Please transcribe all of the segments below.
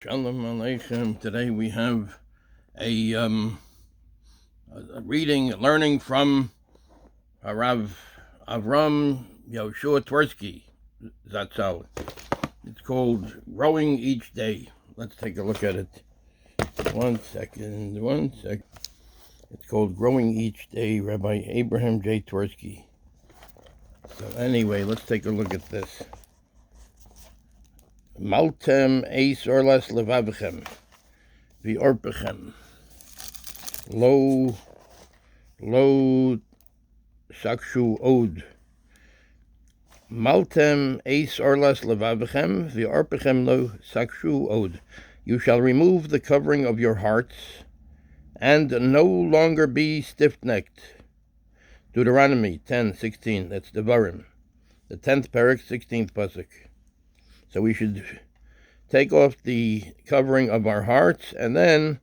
Shalom Aleichem. Today we have a reading, learning from HaRav Avraham Yehoshua Twersky. That's how it's called. Growing each day. Let's take a look at it. One second. It's called Growing Each Day, Rabbi Avraham J. Twersky. So anyway, let's take a look at this. Maltem eis orlas levavchem, v'orpechem, lo sakshu od. Maltem eis orlas levavchem, v'orpechem lo sakshu od. You shall remove the covering of your hearts, and no longer be stiff-necked. Deuteronomy 10:16. That's Devarim, the 10th parak, 16th pasuk. So we should take off the covering of our hearts and then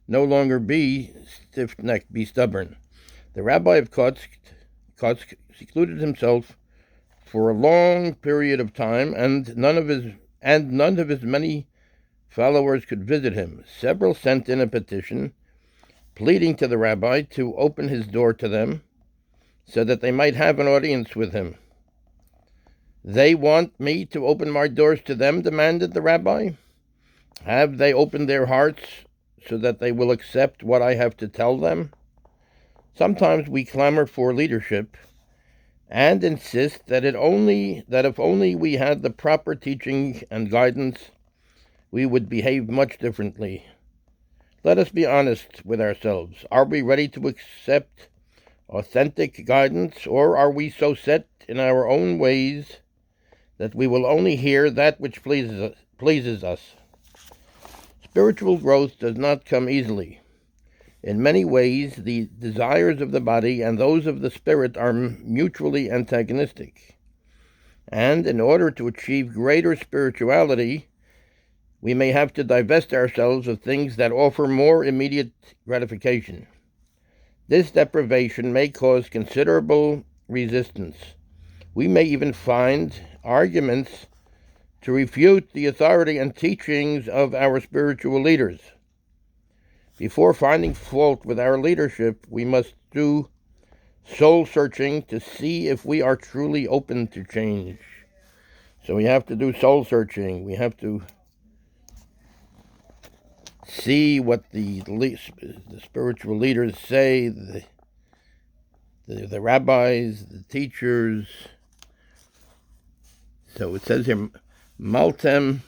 no longer be stiff-necked, be stubborn. The rabbi of Kotsk secluded himself for a long period of time, and none of his many followers could visit him. Several sent in a petition pleading to the rabbi to open his door to them so that they might have an audience with him. They want me to open my doors to them, demanded the rabbi. Have they opened their hearts so that they will accept what I have to tell them? Sometimes we clamor for leadership and insist that if only we had the proper teaching and guidance, we would behave much differently. Let us be honest with ourselves. Are we ready to accept authentic guidance, or are we so set in our own ways that we will only hear that which pleases us? Spiritual growth does not come easily. In many ways, the desires of the body and those of the spirit are mutually antagonistic. And in order to achieve greater spirituality, we may have to divest ourselves of things that offer more immediate gratification. This deprivation may cause considerable resistance. We may even find arguments to refute the authority and teachings of our spiritual leaders. Before finding fault with our leadership, we must do soul searching to see if we are truly open to change. So we have to do soul searching. We have to see what the spiritual leaders say, the rabbis, the teachers. So it says here, Maltem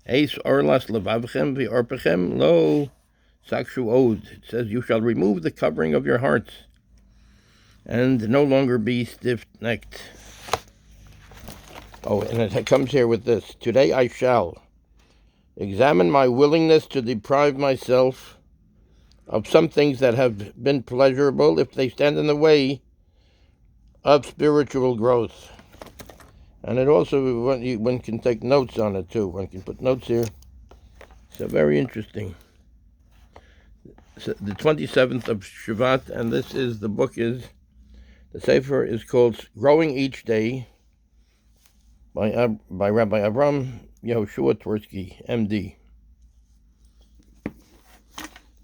eis orlas levavchem v'orpechem lo sakshu od. It says, you shall remove the covering of your hearts and no longer be stiff-necked. Oh, and it comes here with this. Today I shall examine my willingness to deprive myself of some things that have been pleasurable if they stand in the way of spiritual growth. And it also, one can take notes on it too. One can put notes here. So very interesting. So the 27th of Shvat, and the Sefer is called Growing Each Day by Rabbi Avraham Yehoshua Twersky, MD.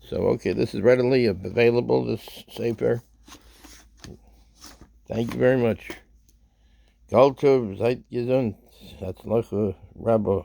So, okay, this is readily available, this Sefer. Thank you very much. Kol tov, seid gesund. Herzliche Rabbi.